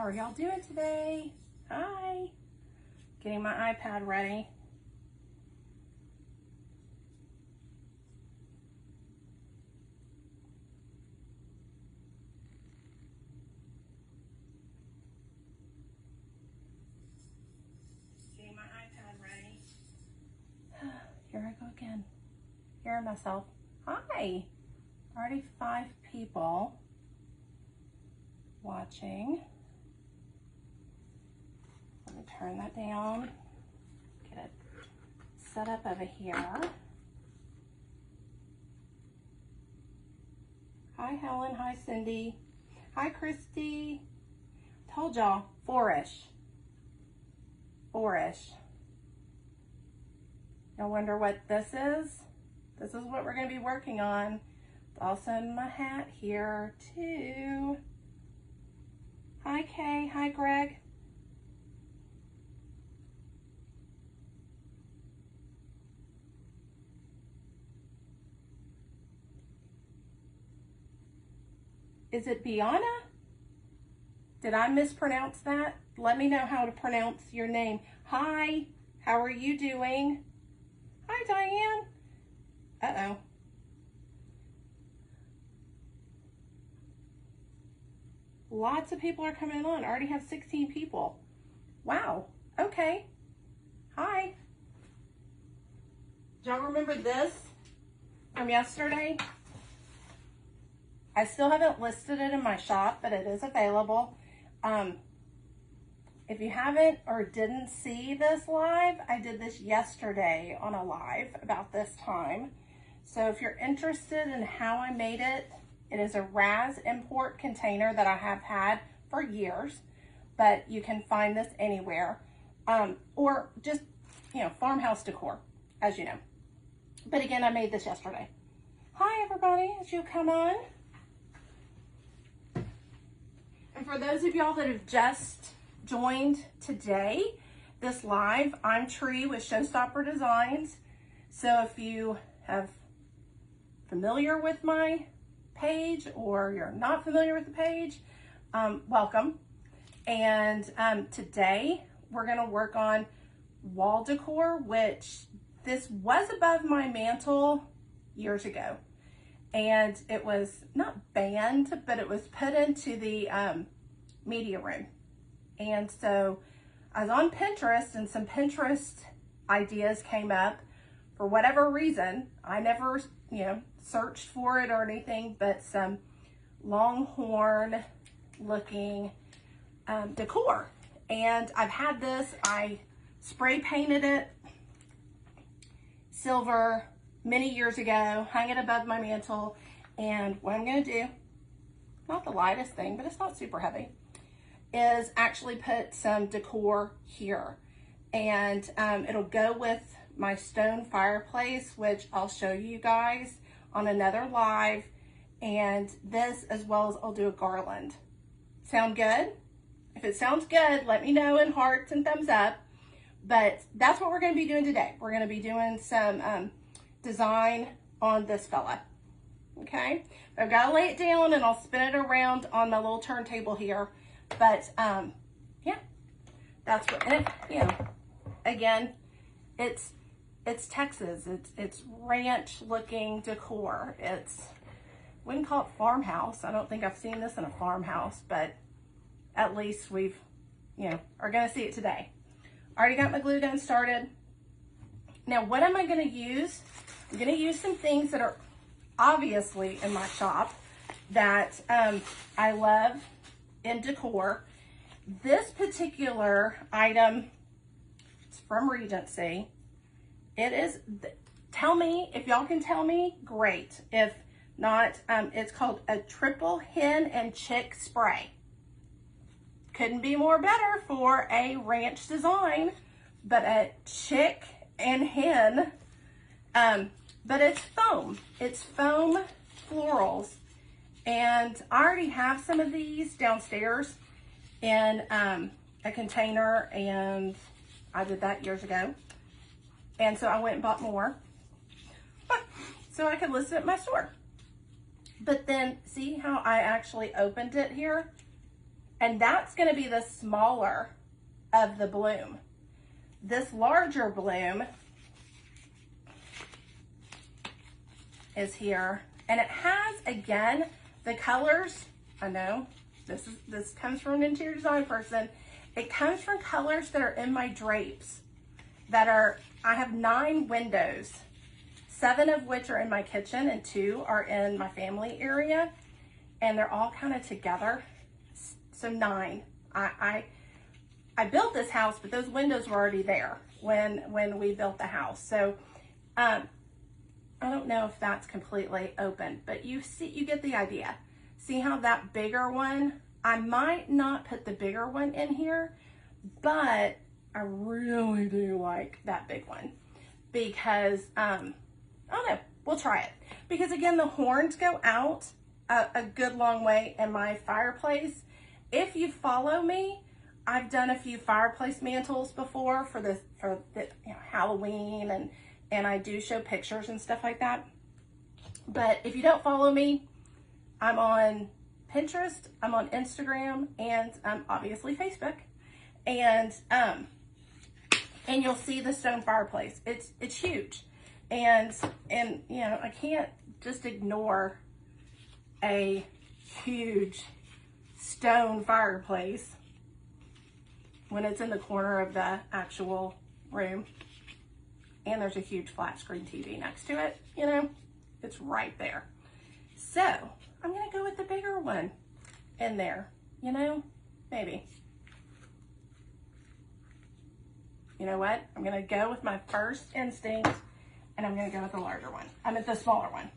are y'all doing today? Hi. Getting my iPad ready. Getting my iPad ready. Here I go again. Hearing myself. Hi. Already 5 people watching. Let me turn that down. Get it set up over here. Hi Helen, hi Cindy. Hi Christy. Told y'all, 4-ish. 4-ish. Y'all wonder what this is? This is what we're gonna be working on. It's also in my hat here too. Hi Kay, hi Greg. Is it Biana? Did I mispronounce that? Let me know how to pronounce your name. Hi, how are you doing? Hi Diane. Uh-oh. Lots of people are coming on. I already have 16 people. Wow. Okay. Hi. Do y'all remember this from yesterday? I still haven't listed it in my shop, but it is available. If you haven't or didn't see this live, I did this yesterday on a live about this time. So if you're interested in how I made it, it is a Raz import container that I have had for years, but you can find this anywhere. Or just, you know, farmhouse decor, as you know. But again, I made this yesterday. Hi everybody, as you come on. And for those of y'all that have just joined today, this live, I'm Tree with ShowStopper Designs. So if you have familiar with my page or you're not familiar with the page, welcome. And today we're gonna work on wall decor, which this was above my mantle years ago. And it was not banned, but it was put into the media room. And so I was on Pinterest and some Pinterest ideas came up. For whatever reason, I never, you know, searched for it or anything, but some Longhorn looking decor. And I've had this, I spray painted it silver many years ago, hung it above my mantle. And what I'm gonna do, not the lightest thing, but it's not super heavy, is actually put some decor here. And it'll go with my stone fireplace, which I'll show you guys on another live. And this, as well as I'll do a garland. Sound good? If it sounds good, let me know in hearts and thumbs up. But that's what we're gonna be doing today. We're gonna be doing some design on this fella, okay? I've gotta lay it down and I'll spin it around on my little turntable here. But yeah, that's what, and you know, again, it's Texas, it's ranch looking decor. Wouldn't call it farmhouse. I don't think I've seen this in a farmhouse, but at least we've, you know, are gonna see it today. Already got my glue gun started. Now, what am I gonna use? I'm gonna use some things that are obviously in my shop that I love in decor. This particular item is from Regency. It is, tell me, if y'all can tell me, great. If not, it's called a triple hen and chick spray. Couldn't be more better for a ranch design, but a chick and hen, but it's foam. It's foam florals. And I already have some of these downstairs in a container, and I did that years ago. And so I went and bought more so I could list it at my store. But then see how I actually opened it here? And that's going to be the smaller of the bloom. This larger bloom is here, and it has, again, the colors. I know this comes from an interior design person. It comes from colors that are in my drapes that are, I have 9 windows, 7 of which are in my kitchen and 2 are in my family area, and they're all kind of together. So 9. I built this house, but those windows were already there when we built the house. So I don't know if that's completely open, but you get the idea. See how that bigger one, I might not put the bigger one in here, but I really do like that big one because, I don't know, we'll try it. Because again, the horns go out a good long way in my fireplace. If you follow me, I've done a few fireplace mantles before for the Halloween, and I do show pictures and stuff like that. But if you don't follow me, I'm on Pinterest, I'm on Instagram, and obviously Facebook, and you'll see the stone fireplace. It's huge, and you know, I can't just ignore a huge stone fireplace when it's in the corner of the actual room, and there's a huge flat screen TV next to it. You know, it's right there. So I'm gonna go with the bigger one in there, you know, maybe. You know what? I'm gonna go with my first instinct, and I'm gonna go with the larger one. I'm at the smaller one.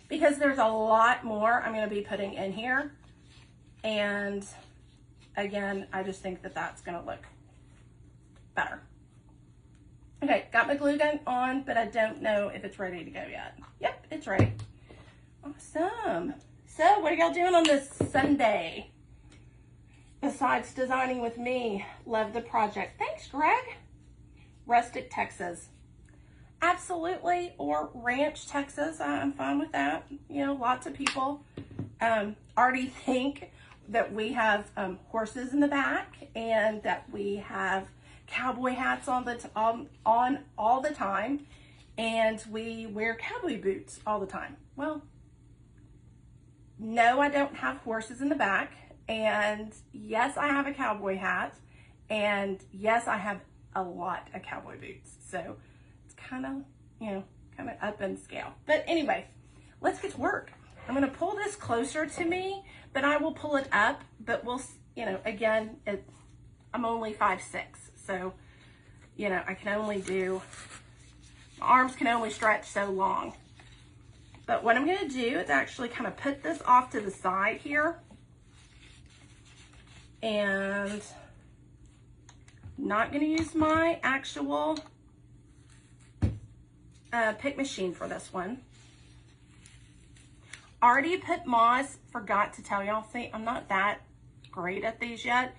Because there's a lot more I'm gonna be putting in here. And again, I just think that that's gonna look better. Okay, got my glue gun on, but I don't know if it's ready to go yet. Yep, it's ready. Awesome. So what are y'all doing on this Sunday? Besides designing with me, love the project. Thanks, Greg. Rustic Texas. Absolutely, or Ranch Texas, I'm fine with that. You know, lots of people already think that we have horses in the back and that we have cowboy hats on all the time, and we wear cowboy boots all the time. Well, no, I don't have horses in the back, and yes, I have a cowboy hat, and yes, I have a lot of cowboy boots. So it's kind of, you know, kind of up in scale. But anyway, let's get to work. I'm going to pull this closer to me, but I will pull it up, but we'll, you know, again, I'm only 5'6", so, you know, I can only do, my arms can only stretch so long. But what I'm going to do is actually kind of put this off to the side here, and not going to use my actual pick machine for this one. Already put moss, forgot to tell y'all, see, I'm not that great at these yet,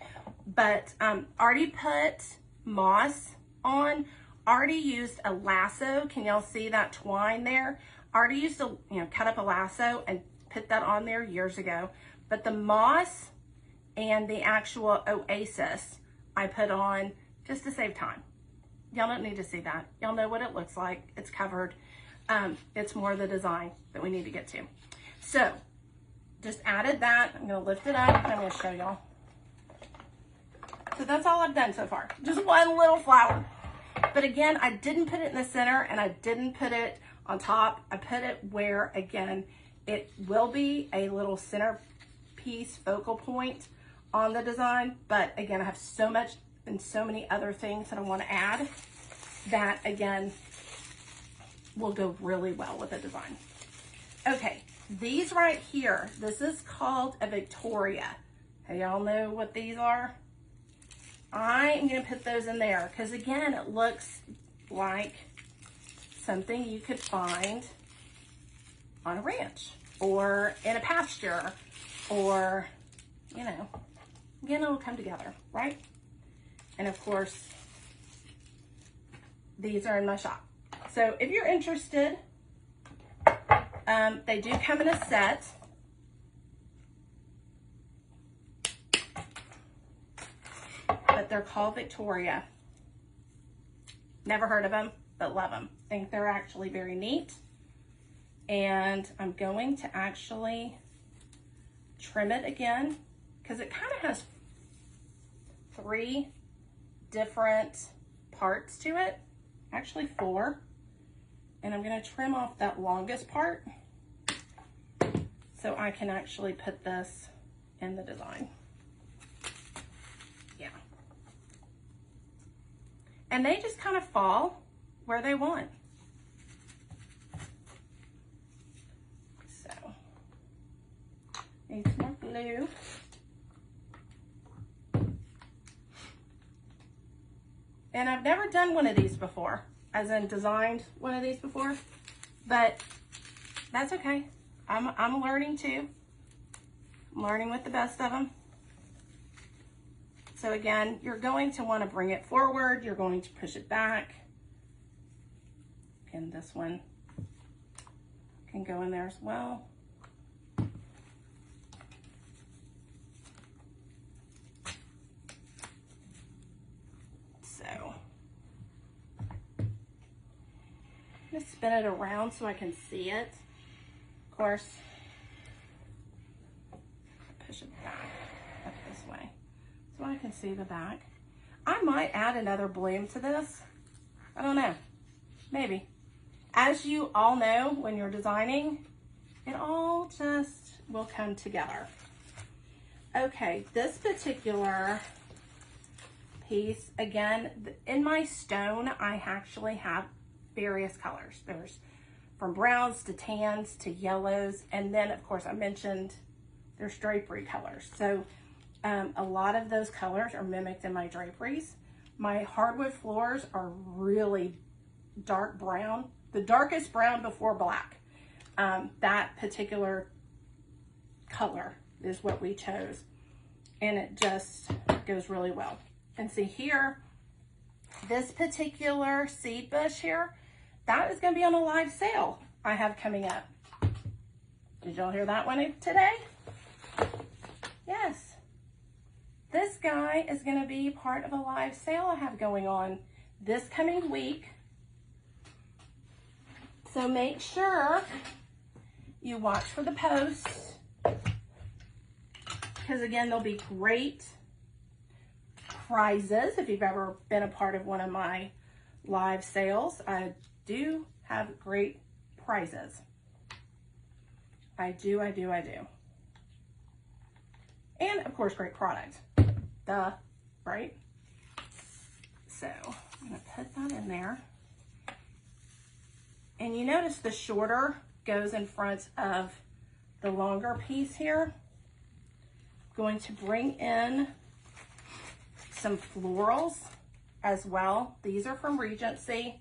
but already put moss on, already used a lasso. Can y'all see that twine there? Already used to, you know, cut up a lasso and put that on there years ago. But the moss and the actual oasis I put on just to save time. Y'all don't need to see that. Y'all know what it looks like. It's covered. It's more the design that we need to get to. So just added that. I'm going to lift it up and I'm going to show y'all. So that's all I've done so far. Just one little flower. But again, I didn't put it in the center and I didn't put it on top. I put it where, again, it will be a little centerpiece focal point on the design. But again, I have so much and so many other things that I want to add that, again, will go really well with the design. Okay, these right here, this is called a Victoria. Y'all know what these are? I am going to put those in there because, again, it looks like something you could find on a ranch or in a pasture, or, you know, again, it'll come together, right? And of course, these are in my shop. So if you're interested, they do come in a set. but they're called Victoria. Never heard of them, but love them. Think they're actually very neat. And I'm going to actually trim it again because it kind of has 3 different parts to it, actually 4. And I'm going to trim off that longest part so I can actually put this in the design. Yeah. And they just kind of fall where they want. So, need some more glue. And I've never done one of these before, as in designed one of these before, but that's okay. I'm learning too. I'm learning with the best of them. So again, you're going to want to bring it forward. You're going to push it back. And this one can go in there as well. So I'm going to spin it around so I can see it. Of course, push it back up this way so I can see the back. I might add another bloom to this. I don't know, maybe. As you all know, when you're designing, it all just will come together. Okay, this particular piece, again, in my stone, I actually have various colors. There's from browns to tans to yellows, and then of course I mentioned there's drapery colors. So a lot of those colors are mimicked in my draperies. My hardwood floors are really dark brown, the darkest brown before black. That particular color is what we chose, and it just goes really well. And see here, this particular seed bush here, that is going to be on a live sale I have coming up. Did y'all hear that one today? Yes. This guy is going to be part of a live sale I have going on this coming week. So make sure you watch for the posts, because again, there'll be great prizes if you've ever been a part of one of my live sales. I do have great prizes. I do. And of course, great product. Duh, right? So I'm gonna put that in there. And you notice the shorter goes in front of the longer piece here. I'm going to bring in some florals as well. These are from Regency.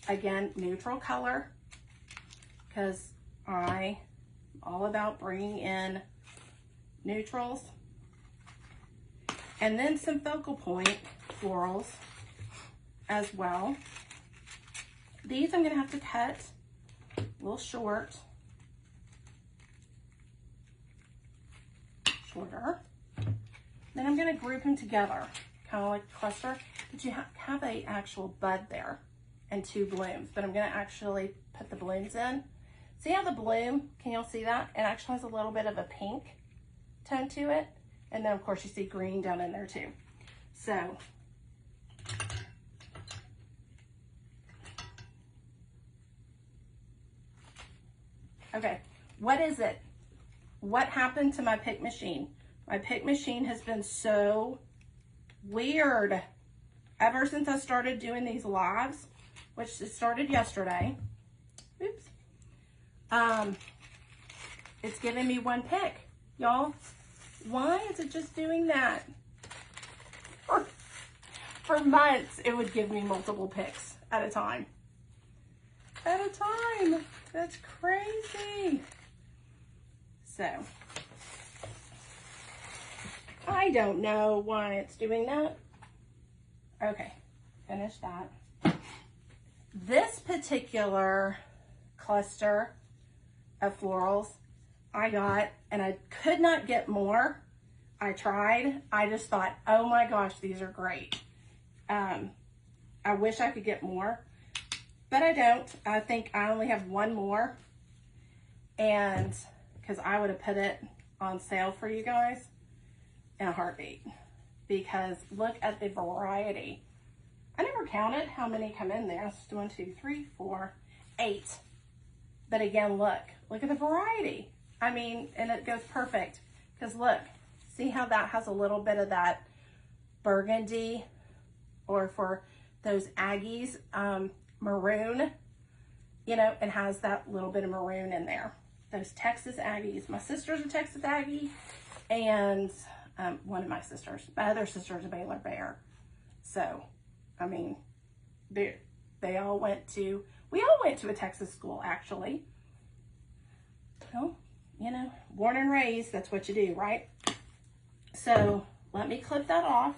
Again, neutral color, because I'm all about bringing in neutrals. And then some focal point florals as well. These I'm going to have to cut a little shorter. Then I'm going to group them together, kind of like a cluster, but you have a actual bud there and 2 blooms, but I'm going to actually put the blooms in. See how the bloom, can y'all see that? It actually has a little bit of a pink tone to it. And then of course you see green down in there too. So, okay, what is it? What happened to my pick machine? My pick machine has been so weird ever since I started doing these lives, which it started yesterday. Oops. It's giving me 1 pick, y'all. Why is it just doing that? For months, it would give me multiple picks at a time. That's crazy. So, I don't know why it's doing that. Okay, finish that. This particular cluster of florals I got, and I could not get more. I tried. I just thought, oh my gosh, these are great. I wish I could get more, but I don't. I think I only have one more, and because I would have put it on sale for you guys in a heartbeat, because look at the variety. I never counted how many come in there. It's 1, 2, 3, 4, 8. But again, look at the variety. I mean, and it goes perfect, because look, see how that has a little bit of that burgundy, or for those Aggies, maroon, you know, it has that little bit of maroon in there. Those Texas Aggies. My sister's a Texas Aggie, and one of my sisters, my other sister's a Baylor Bear. So, I mean, we all went to a Texas school, actually. Well, you know, born and raised, that's what you do, right? So, let me clip that off.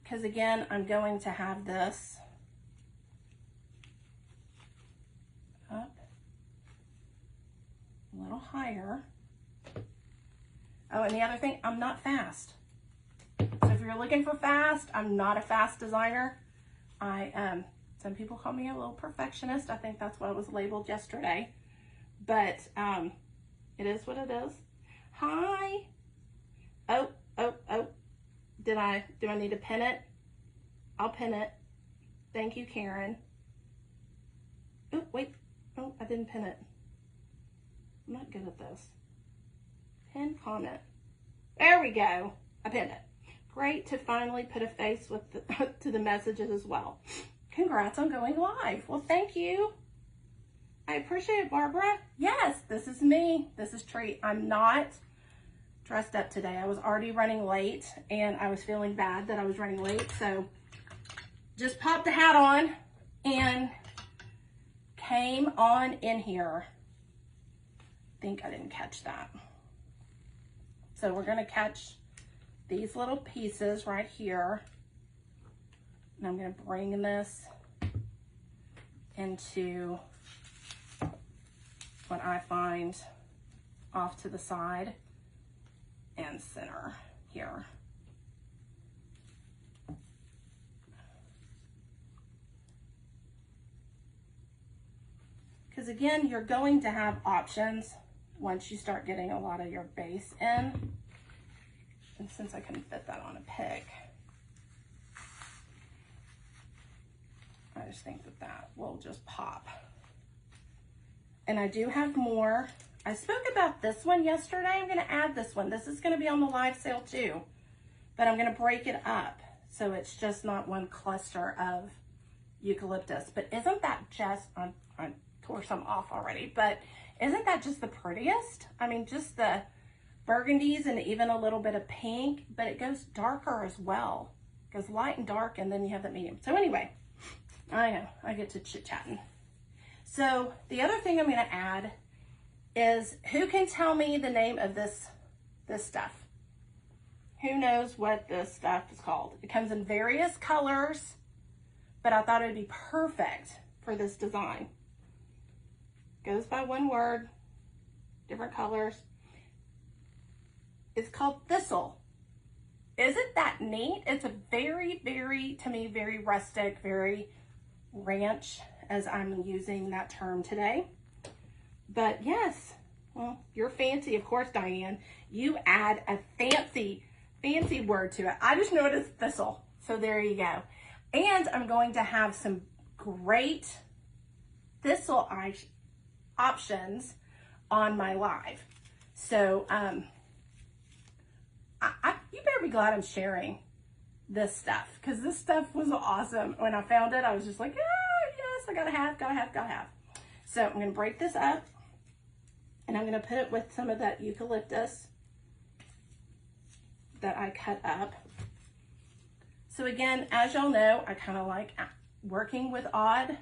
Because again, I'm going to have this up a little higher. Oh, and the other thing, I'm not fast. So if you're looking for fast, I'm not a fast designer. Some people call me a little perfectionist. I think that's what I was labeled yesterday. But it is what it is. Hi. Oh. Do I need to pin it? I'll pin it. Thank you, Karen. Oh, wait. Oh, I didn't pin it. I'm not good at this. Pin comment. There we go. I pinned it. Great to finally put a face with to the messages as well. Congrats on going live. Well, thank you. I appreciate it, Barbara. Yes, this is me. This is Treat. I'm not dressed up today. I was already running late, and I was feeling bad that I was running late, so just popped the hat on and came on in here. I think I didn't catch that. So we're gonna catch these little pieces right here, and I'm gonna bring this into what I find off to the side and center here. Because again, you're going to have options once you start getting a lot of your base in. And since I couldn't fit that on a pick, I just think that that will just pop. And I do have more. I spoke about this one yesterday. I'm going to add this one. This is going to be on the live sale too, but I'm going to break it up so it's just not one cluster of eucalyptus. But isn't that just, I tore some off already, but isn't that just the prettiest? I mean, just the burgundies and even a little bit of pink, but it goes darker as well. It goes light and dark, and then you have that medium. So anyway, I know, I get to chit-chatting. So the other thing I'm going to add is, who can tell me the name of this stuff? Who knows what this stuff is called? It comes in various colors, but I thought it would be perfect for this design. Goes by one word, different colors. It's called thistle. Isn't that neat? It's a very, very, to me, very rustic, very ranch, as I'm using that term today. But yes, well, you're fancy, of course, Diane. You add a fancy word to it. I just know it as thistle. So there you go. And I'm going to have some great thistle options on my live. So you better be glad I'm sharing this stuff, because this stuff was awesome. When I found it, I was just like, ah, yes, I gotta have. So I'm gonna break this up, and I'm gonna put it with some of that eucalyptus that I cut up. So again, as y'all know, I kind of like working with odd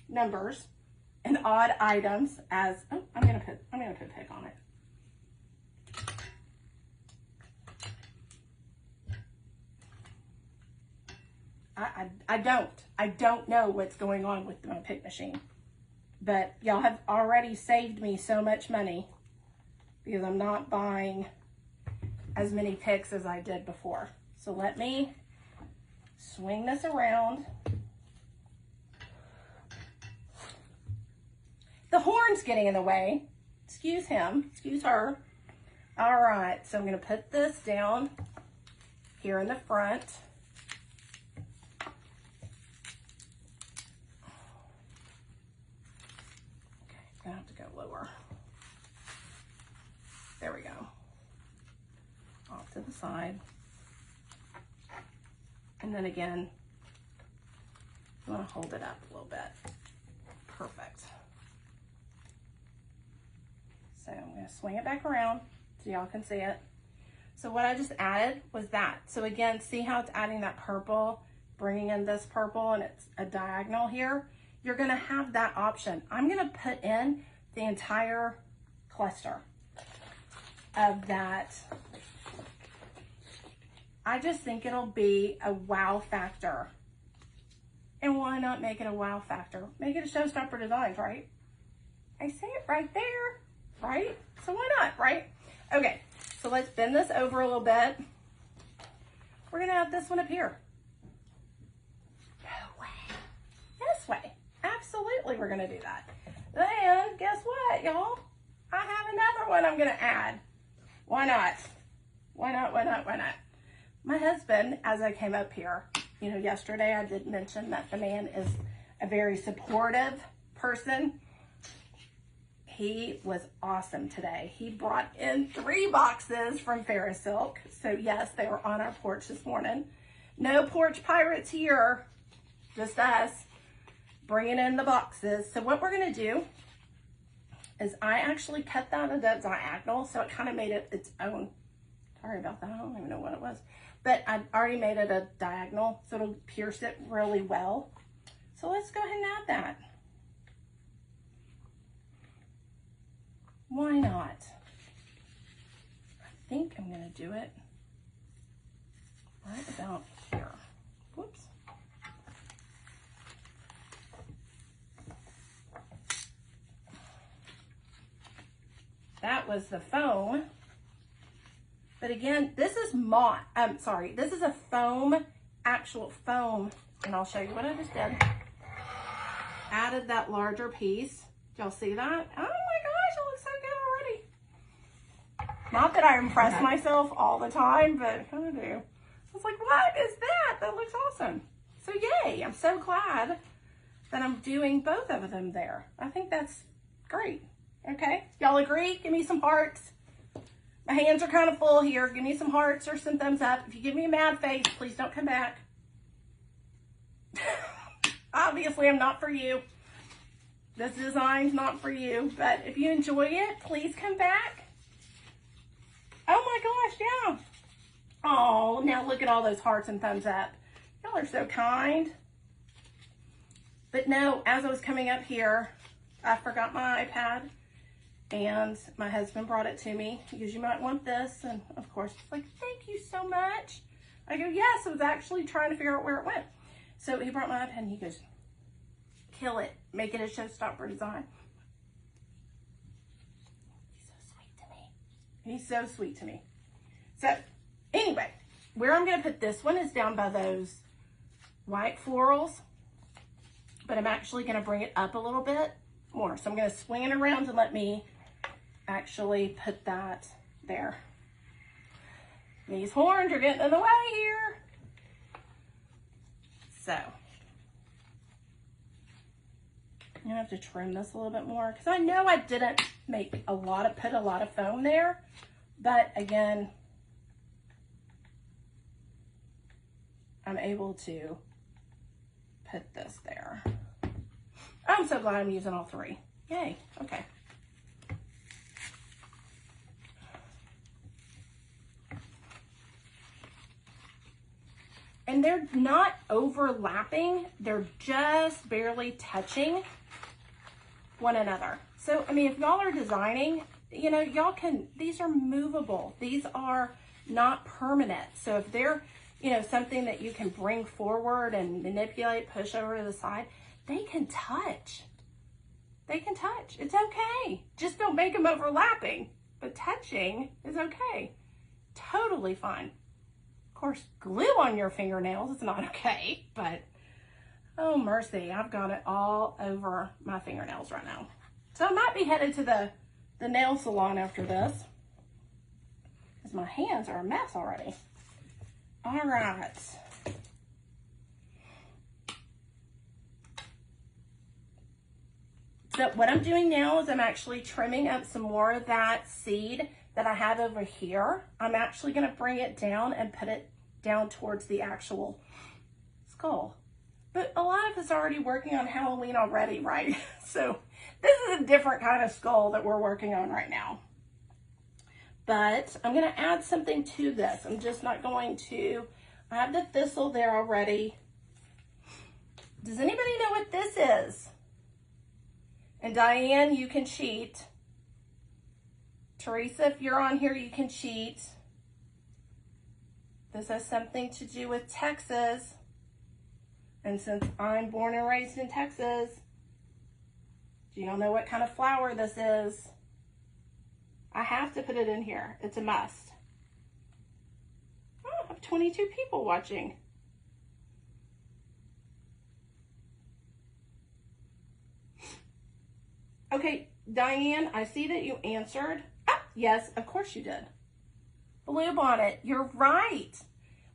numbers and odd items. As oh, I'm gonna put pick on it. I don't know what's going on with my pick machine, but y'all have already saved me so much money, because I'm not buying as many picks as I did before. So let me swing this around. The horn's getting in the way. Excuse him, excuse her. All right, so I'm gonna put this down here in the front. Okay, I'm gonna have to go lower. There we go. Off to the side. And then again, I'm gonna hold it up a little bit. Perfect. So I'm gonna swing it back around so y'all can see it. So what I just added was that. So again, see how it's adding that purple, bringing in this purple, and it's a diagonal here? You're gonna have that option. I'm gonna put in the entire cluster of that. I just think it'll be a wow factor. And why not make it a wow factor? Make it a ShowStopper Design, right? I see it right there, right? So why not, right? Okay, so let's bend this over a little bit. We're gonna have this one up here. No way. This way. Absolutely, we're gonna do that. Then, guess what, y'all? I have another one I'm gonna add. Why not? Why not, why not, why not? My husband, as I came up here, you know, yesterday I did mention that the man is a very supportive person. He was awesome today. He brought in 3 boxes from Ferris Silk. So yes, they were on our porch this morning. No porch pirates here, just us bringing in the boxes. So what we're gonna do is I actually cut that a diagonal, so it kind of made it its own. Sorry about that, I don't even know what it was. But I already made it a diagonal, so it'll pierce it really well. So let's go ahead and add that. Why not? I think I'm gonna do it right about here. Whoops. That was the foam. But again, this is this is a foam, actual foam. And I'll show you what I just did. Added that larger piece. Y'all see that? Oh my gosh, it looks so good already. Not that I impress myself all the time, but I kind of do. I was like, what is that? That looks awesome. So yay, I'm so glad that I'm doing both of them there. I think that's great. Okay, y'all agree? Give me some hearts. My hands are kind of full here. Give me some hearts or some thumbs up. If you give me a mad face, please don't come back. Obviously, I'm not for you. This design's not for you. But if you enjoy it, please come back. Oh my gosh, yeah. Oh, now look at all those hearts and thumbs up. Y'all are so kind. But no, as I was coming up here, I forgot my iPad. And my husband brought it to me. He goes, you might want this. And of course, it's like, thank you so much. I go, yes, I was actually trying to figure out where it went. So he brought my iPad and he goes, kill it. Make it a ShowStopper Design. He's so sweet to me. He's so sweet to me. So anyway, where I'm going to put this one is down by those white florals. But I'm actually going to bring it up a little bit more. So I'm going to swing it around and let me actually put that there. These horns are getting in the way here. So I'm gonna have to trim this a little bit more because I know I didn't put a lot of foam there, but again, I'm able to put this there. I'm so glad I'm using all 3. Yay, okay. And they're not overlapping, they're just barely touching one another. So, I mean, if y'all are designing, you know, y'all can, these are movable. These are not permanent. So if they're, you know, something that you can bring forward and manipulate, push over to the side, they can touch. They can touch. It's okay. Just don't make them overlapping. But touching is okay. totally fine. Of course, glue on your fingernails is not okay, but oh mercy, I've got it all over my fingernails right now. So I might be headed to the nail salon after this, because my hands are a mess already. All right. So what I'm doing now is I'm actually trimming up some more of that seed that I have over here. I'm actually going to bring it down and put it down towards the actual skull. But a lot of us are already working on Halloween already, right? So this is a different kind of skull that we're working on right now. But I'm going to add something to this. I'm just not going to, I have the thistle there already. Does anybody know what this is? And Diane, you can cheat. Teresa, if you're on here, you can cheat. This has something to do with Texas. And since I'm born and raised in Texas, do y'all know what kind of flower this is? I have to put it in here. It's a must. Oh, I have 22 people watching. Okay, Diane, I see that you answered. Ah, yes, of course you did. Blue bonnet, you're right.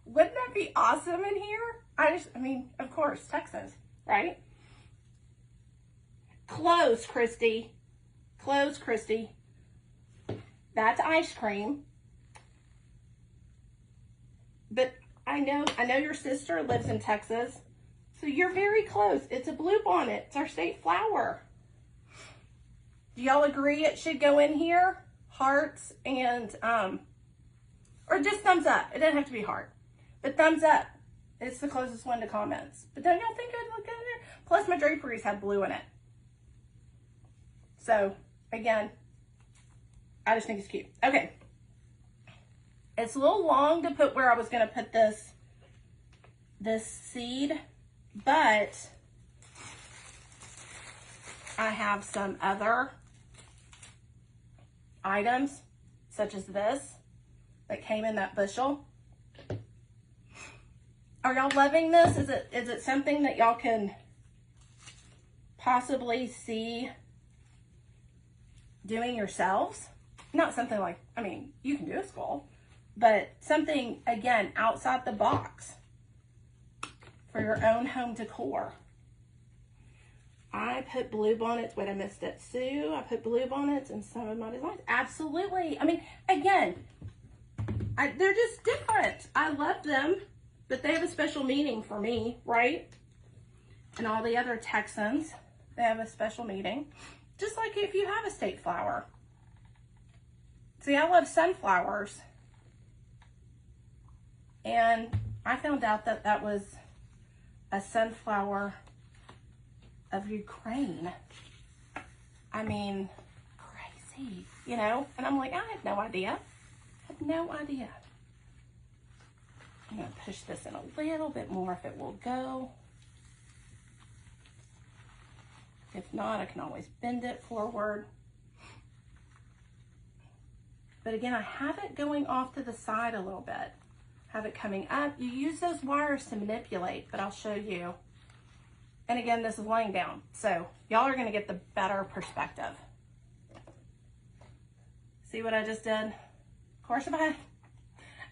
Wouldn't that be awesome in here? I mean, of course, Texas, right? Close, Christy. Close, Christy. That's ice cream. But I know your sister lives in Texas, so you're very close. It's a blue bonnet. It's our state flower. Do y'all agree it should go in here? Hearts and, or just thumbs up. It doesn't have to be heart, but thumbs up. It's the closest one to comments. But don't y'all think it would look good in there? Plus my draperies have blue in it. So again, I just think it's cute. Okay. It's a little long to put where I was going to put this seed, but I have some other items such as this that came in that bushel. Are y'all loving this? Is it something that y'all can possibly see doing yourselves? Not something like, I mean, you can do a skull, but something, again, outside the box for your own home decor. I put blue bonnets, wait, I missed it. Sue, I put blue bonnets in some of my designs. Absolutely. I mean, again, they're just different. I love them, but they have a special meaning for me, right? And all the other Texans, they have a special meaning. Just like if you have a state flower. See, I love sunflowers. And I found out that that was a sunflower of Ukraine. I mean, crazy, you know? And I'm like, I had no idea. I had no idea. I'm gonna push this in a little bit more if it will go. If not, I can always bend it forward. But again, I have it going off to the side a little bit. Have it coming up. You use those wires to manipulate, but I'll show you. And again, this is laying down. So y'all are gonna get the better perspective. See what I just did? Of course, if I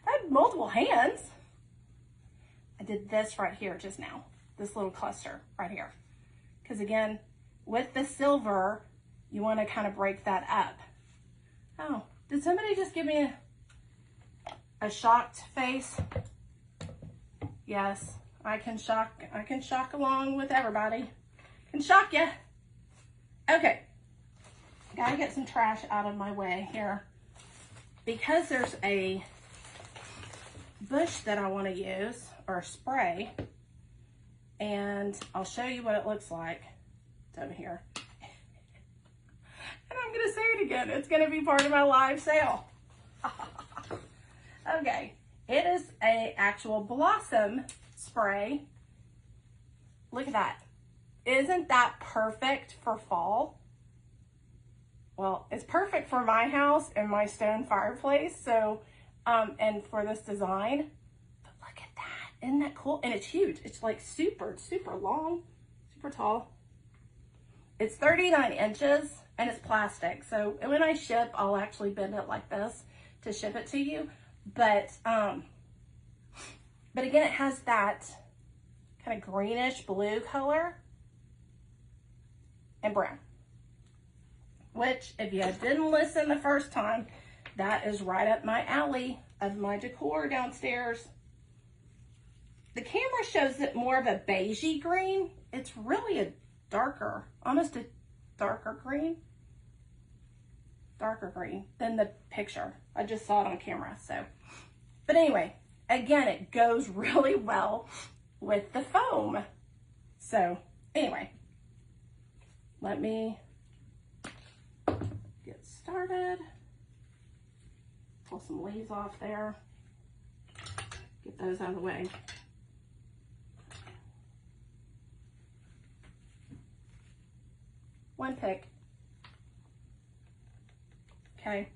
had multiple hands, I did this right here just now. This little cluster right here. Because again, with the silver, you wanna kind of break that up. Oh, did somebody just give me a shocked face? Yes, I can shock along with everybody. Can shock you. Okay, gotta get some trash out of my way here. Because there's a bush that I wanna use, or spray, and I'll show you what it looks like. It's over here. And I'm gonna say it again, it's gonna be part of my live sale. Okay, it is a actual blossom spray. Look at that. Isn't that perfect for fall? Well, it's perfect for my house and my stone fireplace, so and for this design. But look at that, isn't that cool? And it's huge. It's like super, super long, super tall. It's 39 inches and it's plastic. So when I ship, I'll actually bend it like this to ship it to you. But again, it has that kind of greenish blue color and brown, which if you didn't listen the first time, that is right up my alley of my decor downstairs. The camera shows it more of a beigey green. It's really a darker, almost a darker green than the picture. I just saw it on camera, so. But anyway, again, it goes really well with the foam. So anyway, let me get started. Pull some leaves off there. Get those out of the way. One pick. Okay.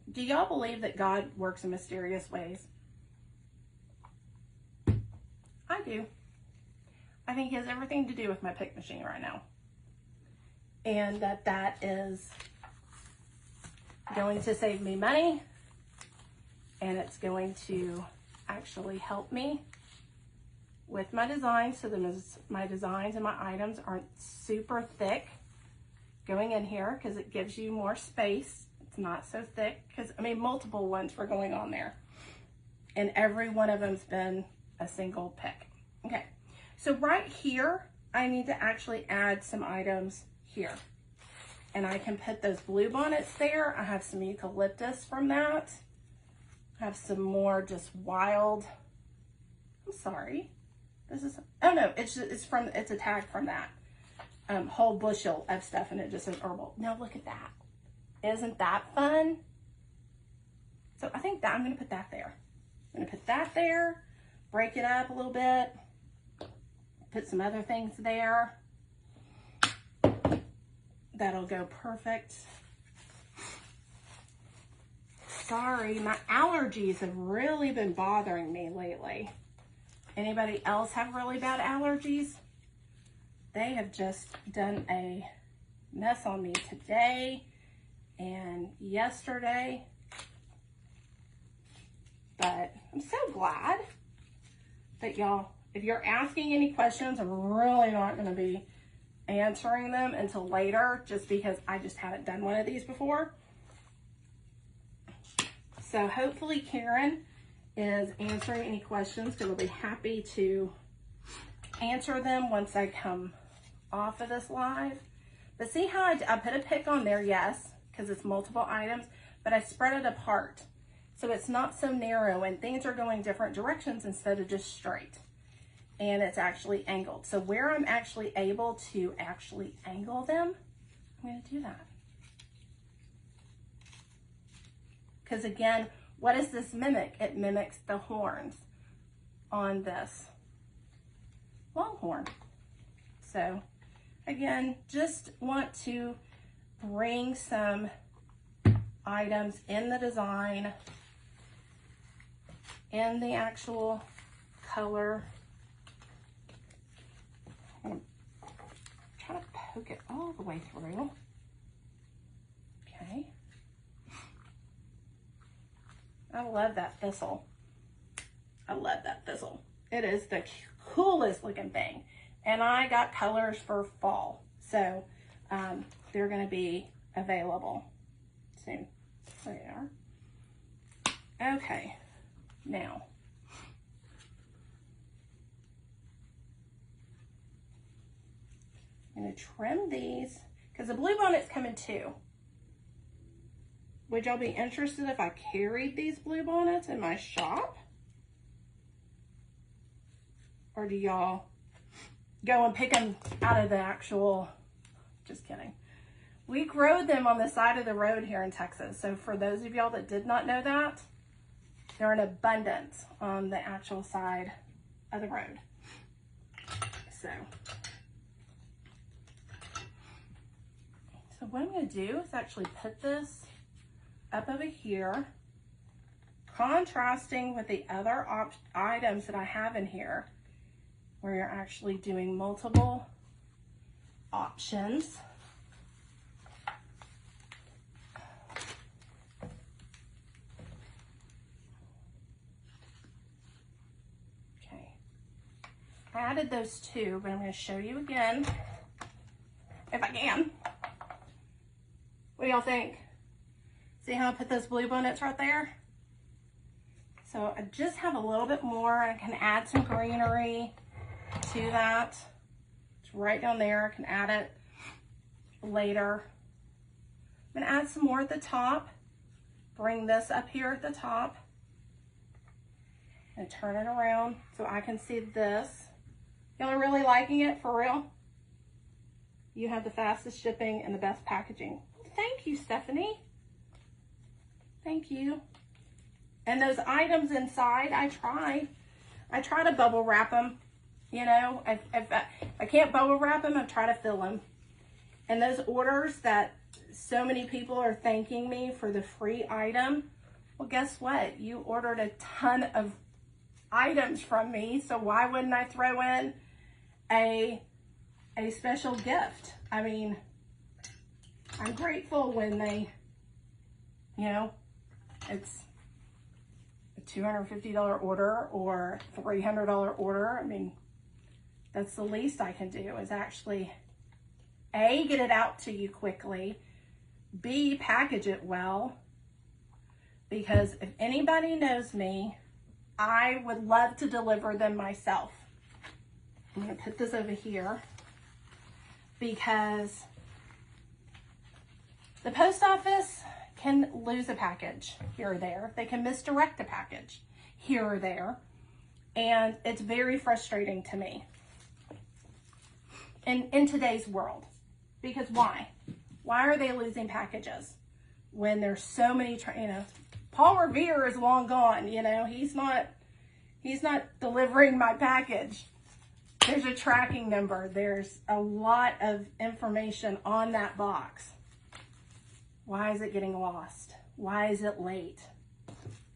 Do y'all believe that God works in mysterious ways? I do. I think he has everything to do with my pick machine right now. And that is going to save me money. And it's going to actually help me with my designs, so my designs and my items aren't super thick going in here, because it gives you more space. It's not so thick, because I mean multiple ones were going on there, and every one of them's been a single pick. Okay, so right here I need to actually add some items here, and I can put those blue bonnets there. I have some eucalyptus from that. I have some more just wild, I'm sorry, this is, oh no, it's a tag from that whole bushel of stuff, and it just says herbal. Now look at that. Isn't that fun? So I think that I'm going to put that there. I'm going to put that there, break it up a little bit, put some other things there. That'll go perfect. Sorry, my allergies have really been bothering me lately. Anybody else have really bad allergies? They have just done a mess on me today and yesterday. But I'm so glad that y'all, if you're asking any questions, I'm really not going to be answering them until later, just because I just haven't done one of these before. So hopefully Karen is answering any questions, because I'll be happy to answer them once I come off of this live. But see how I put a pick on there, yes, because it's multiple items, but I spread it apart. So it's not so narrow, and things are going different directions instead of just straight. And it's actually angled. So where I'm actually able to actually angle them, I'm going to do that. Because again, what does this mimic? It mimics the horns on this Longhorn. So again, just want to bring some items in the design, in the actual color. I'm trying to poke it all the way through. Okay. I love that thistle. I love that thistle. It is the coolest looking thing. And I got colors for fall. So they're going to be available soon. There they are. Okay. Now, I'm going to trim these, because the blue bonnets come in two. Would y'all be interested if I carried these blue bonnets in my shop? Or do y'all go and pick them out of the actual, just kidding. We grow them on the side of the road here in Texas. So for those of y'all that did not know that, they're in abundance on the actual side of the road. So what I'm going to do is actually put this up over here contrasting with the other items that I have in here, where you're actually doing multiple options. Okay, I added those two, but I'm going to show you again if I can. What do y'all think? See how I put those blue bonnets right there? So I just have a little bit more. I can add some greenery to that. It's right down there. I can add it later. I'm gonna add some more at the top. Bring this up here at the top and turn it around so I can see this. Y'all are really liking it, for real? You have the fastest shipping and the best packaging. Thank you, Stephanie. Thank you. And those items inside, I try to bubble wrap them. You know, if I can't bubble wrap them, I try to fill them. And those orders that so many people are thanking me for the free item, well, guess what? You ordered a ton of items from me, so why wouldn't I throw in a special gift? I mean, I'm grateful when they, you know, it's a $250 order or $300 order. I mean, that's the least I can do, is actually A, get it out to you quickly, B, package it well, because if anybody knows me, I would love to deliver them myself. I'm going to put this over here because the post office can lose a package here or there. They can misdirect a package here or there. And it's very frustrating to me in today's world. Because why? Why are they losing packages when there's so many, you know, Paul Revere is long gone, you know, he's not delivering my package. There's a tracking number. There's a lot of information on that box. Why is it getting lost? Why is it late?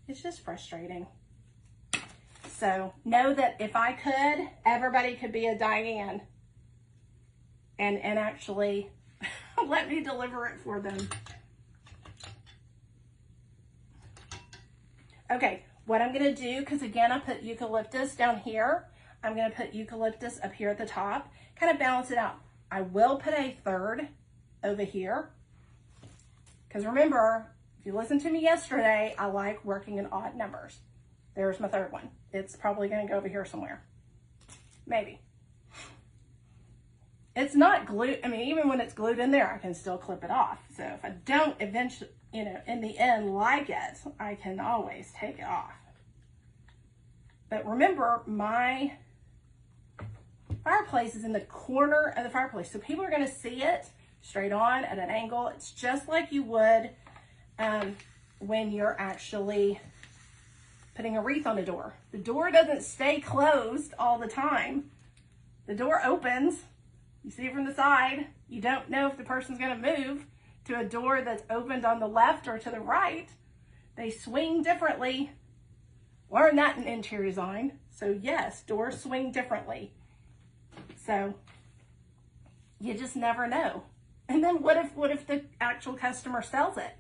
It's just frustrating. So know that if I could, everybody could be a Diane and actually let me deliver it for them. Okay, what I'm gonna do, because again, I put eucalyptus down here. I'm gonna put eucalyptus up here at the top, kind of balance it out. I will put a third over here. Because remember, if you listened to me yesterday, I like working in odd numbers. There's my third one. It's probably going to go over here somewhere. Maybe. It's not glued. I mean, even when it's glued in there, I can still clip it off. So if I don't eventually, you know, in the end like it, I can always take it off. But remember, my fireplace is in the corner of the fireplace. So people are going to see it straight on at an angle. It's just like you would when you're actually putting a wreath on a door. The door doesn't stay closed all the time. The door opens. You see it from the side. You don't know if the person's going to move to a door that's opened on the left or to the right. They swing differently. Learn that in interior design. So yes, doors swing differently. So you just never know. And then what if the actual customer sells it?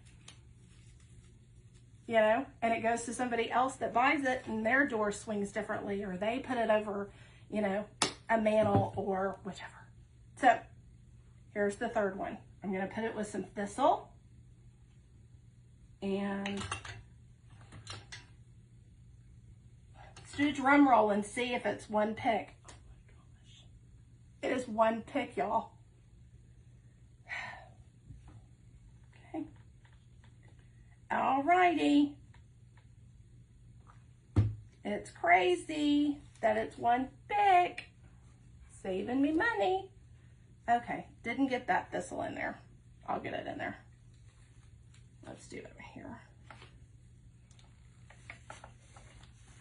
You know, and it goes to somebody else that buys it and their door swings differently, or they put it over, you know, a mantle or whichever. So here's the third one. I'm going to put it with some thistle. And let's do a drum roll and see if it's one pick. Oh my gosh. It is one pick, y'all. Alrighty. It's crazy that it's one pick. Saving me money. Okay, didn't get that thistle in there. I'll get it in there. Let's do it over here.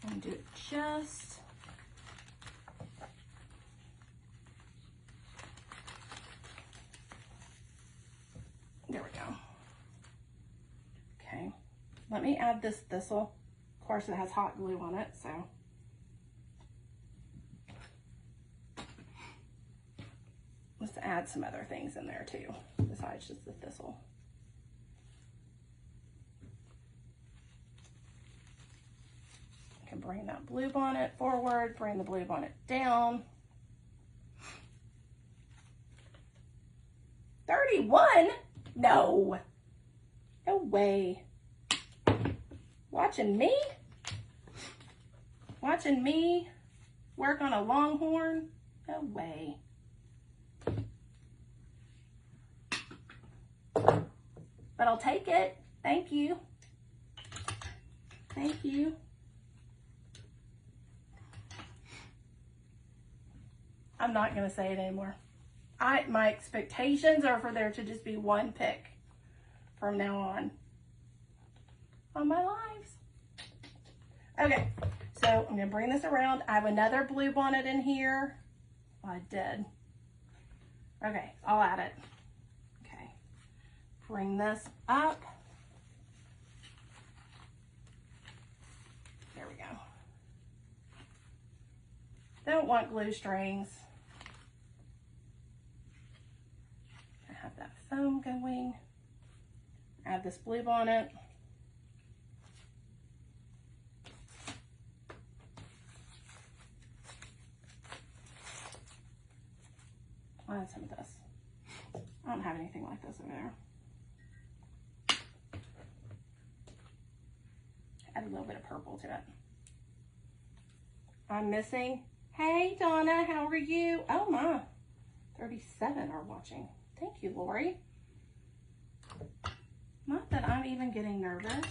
And do it just. There we go. Okay, let me add this thistle Of course, it has hot glue on it, so. Let's add some other things in there too, besides just the thistle. I can bring that blue bonnet forward, bring the blue bonnet down. 31? No. No way. Watching me? Watching me work on a Longhorn? No way. But I'll take it. Thank you. Thank you. I'm not going to say it anymore. My expectations are for there to just be one pick from now on my lives. Okay, so I'm going to bring this around. I have another blue bonnet in here. Well, I did. Okay, I'll add it. Okay, bring this up. There we go. Don't want glue strings. I have that foam going. Add this blue bonnet. I'll add some of this. I don't have anything like this over there. Add a little bit of purple to it. I'm missing. Hey Donna, how are you? Oh my, 37 are watching. Thank you, Lori. Not that I'm even getting nervous.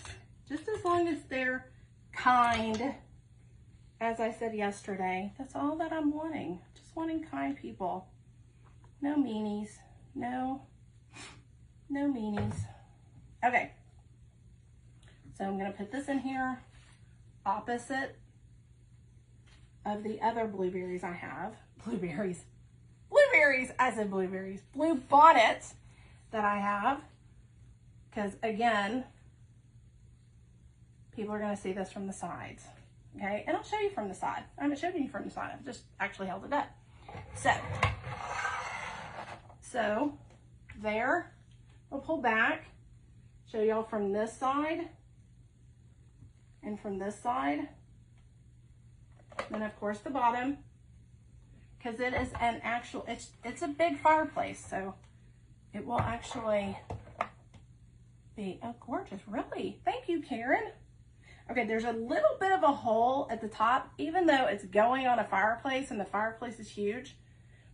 Just as long as they're kind, as I said yesterday. That's all that I'm wanting. Just wanting kind people. No meanies. No meanies. Okay. So I'm going to put this in here opposite of the other blueberries I have. Blueberries. I said blueberries. Blue bonnets that I have. Because again, people are going to see this from the sides. Okay. And I'll show you from the side. I haven't showed you from the side. I've just actually held it up. So there, we'll pull back, show y'all from this side and from this side. Then of course the bottom, because it is an actual, it's a big fireplace, so it will actually be, oh gorgeous, really? Thank you, Karen. Okay, there's a little bit of a hole at the top, even though it's going on a fireplace and the fireplace is huge.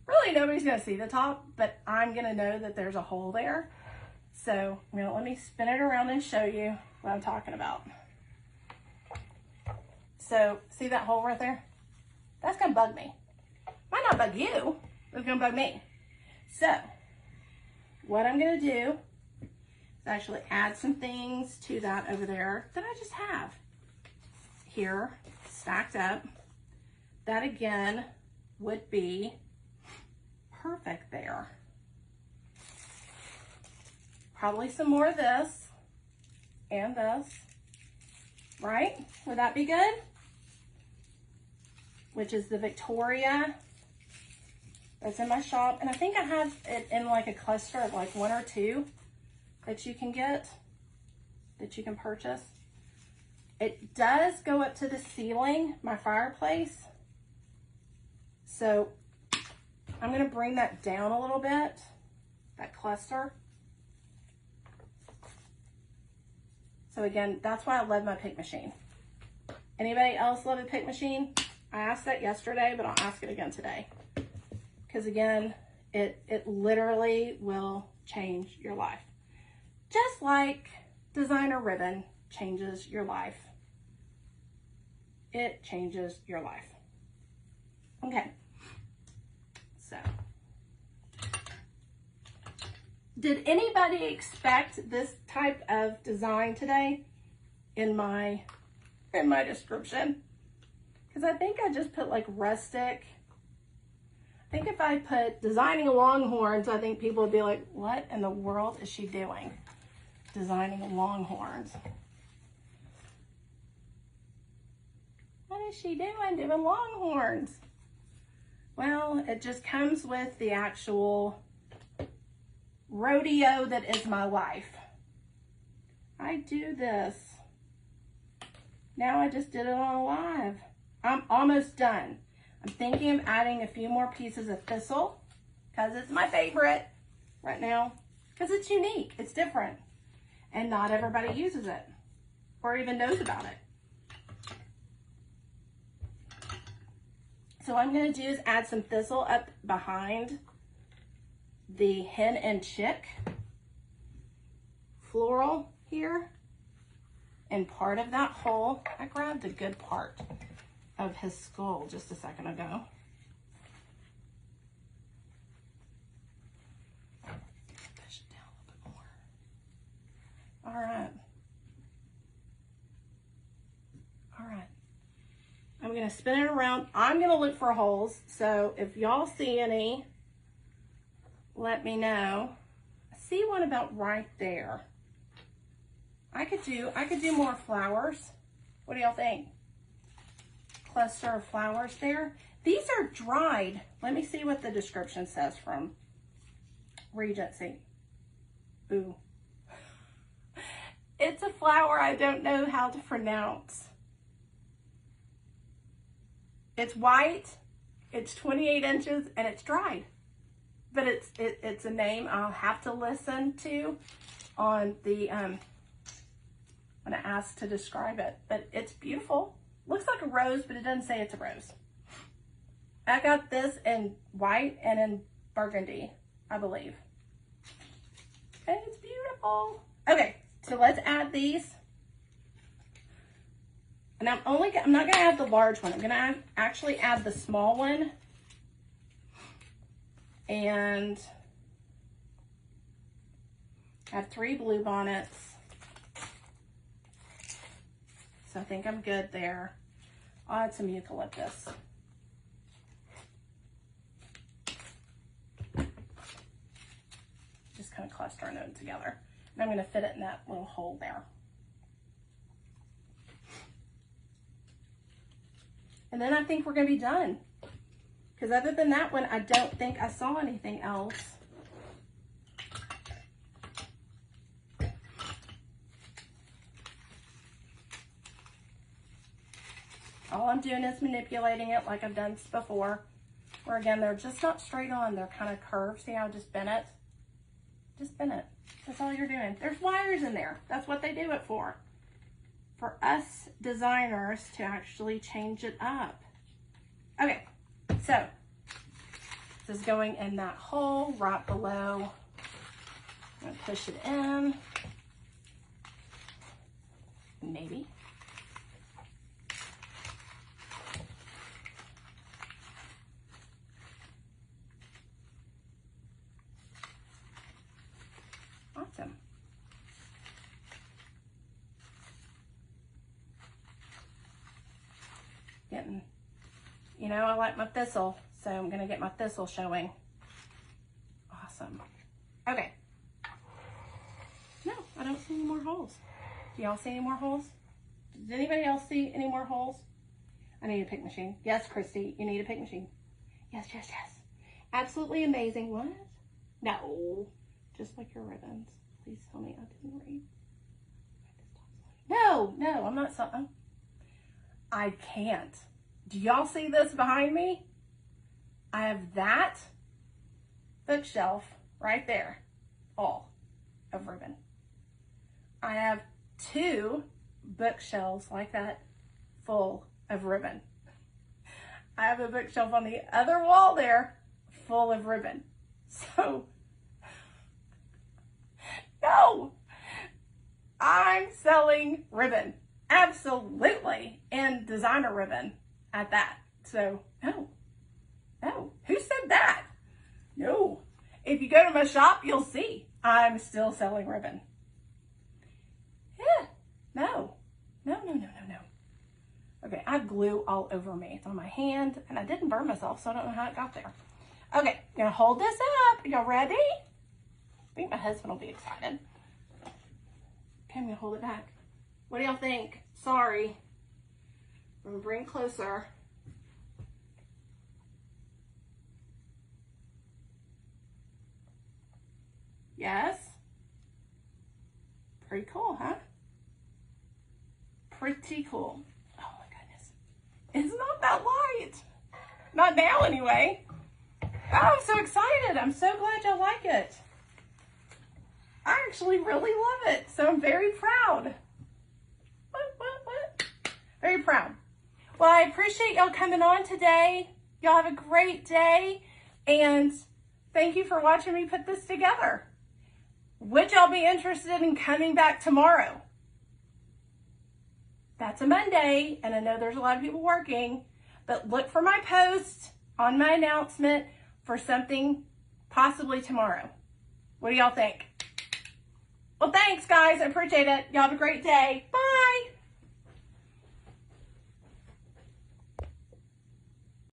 Really, nobody's gonna see the top, but I'm gonna know that there's a hole there. So, let me spin it around and show you what I'm talking about. So, see that hole right there? That's gonna bug me. Might not bug you, but it's gonna bug me. So, what I'm gonna do is actually add some things to that over there that I just have here, stacked up. That again would be perfect there. Probably some more of this and this, right? Would that be good? Which is the Victoria that's in my shop. And I think I have it in like a cluster of like 1 or 2 that you can get, that you can purchase. It does go up to the ceiling, my fireplace. So I'm going to bring that down a little bit, that cluster. So again, that's why I love my pick machine. Anybody else love a pick machine? I asked that yesterday, but I'll ask it again today. Because again, it literally will change your life. Just like designer ribbon changes your life. It changes your life. Okay. So, did anybody expect this type of design today in my description? Because I think I just put like rustic. I think if I put designing Longhorns, I think people would be like, what in the world is she doing? Designing Longhorns. is she doing? Doing longhorns. Well, it just comes with the actual rodeo that is my life. I do this. Now I just did it on live. I'm almost done. I'm thinking of adding a few more pieces of thistle because it's my favorite right now because it's unique. It's different. And not everybody uses it or even knows about it. So what I'm going to do is add some thistle up behind the hen and chick floral here. And part of that hole, I grabbed a good part of his skull just a second ago. Push it down a little bit more. All right. All right. I'm going to spin it around. I'm going to look for holes. So if y'all see any, let me know. I see one about right there. I could do more flowers. What do y'all think? Cluster of flowers there. These are dried. Let me see what the description says from Regency. Ooh. It's a flower I don't know how to pronounce. It's white, it's 28 inches, and it's dried. But it's a name I'll have to listen to on the, when I ask to describe it. But it's beautiful. Looks like a rose, but it doesn't say it's a rose. I got this in white and in burgundy, I believe. And it's beautiful. Okay, so let's add these. And I'm not gonna add the large one. I'm gonna actually add the small one. And I have 3 blue bonnets. So I think I'm good there. I'll add some eucalyptus. Just kind of clustering them together. And I'm gonna fit it in that little hole there. And then I think we're gonna be done. Because other than that one, I don't think I saw anything else. All I'm doing is manipulating it like I've done before. Where again, they're just not straight on, they're kind of curved. See how I just bent it? Just bent it. That's all you're doing. There's wires in there. That's what they do it for. For us designers to actually change it up. Okay, so this is going in that hole right below. I'm gonna push it in. Maybe. Awesome. Getting, you know, I like my thistle, so I'm gonna get my thistle showing. Awesome. Okay. No, I don't see any more holes. Do y'all see any more holes? Does anybody else see any more holes? I need a pick machine. Yes, Christy, you need a pick machine. Yes, yes, yes. Absolutely amazing. What? No. Just like your ribbons. Please tell me I didn't read. No, no, I'm not something. I can't. Do y'all see this behind me? I have that bookshelf right there, all of ribbon. I have 2 bookshelves like that full of ribbon. I have a bookshelf on the other wall there full of ribbon. So, no, I'm selling ribbon. Absolutely. And designer ribbon at that. So, no. No. Who said that? No. If you go to my shop, you'll see I'm still selling ribbon. Yeah. No. No, no, no, no, no. Okay, I have glue all over me. It's on my hand, and I didn't burn myself, so I don't know how it got there. Okay, I'm gonna hold this up. Y'all ready? I think my husband will be excited. Okay, I'm gonna hold it back. What do y'all think? Sorry. I'm gonna bring it closer. Yes. Pretty cool, huh? Pretty cool. Oh my goodness. It's not that light. Not now anyway. Oh, I'm so excited. I'm so glad y'all like it. I actually really love it. So I'm very proud. What? Very proud. Well, I appreciate y'all coming on today. Y'all have a great day. And thank you for watching me put this together. Would y'all be interested in coming back tomorrow? That's a Monday, and I know there's a lot of people working, but look for my post on my announcement for something possibly tomorrow. What do y'all think? Well, thanks, guys. I appreciate it. Y'all have a great day. Bye.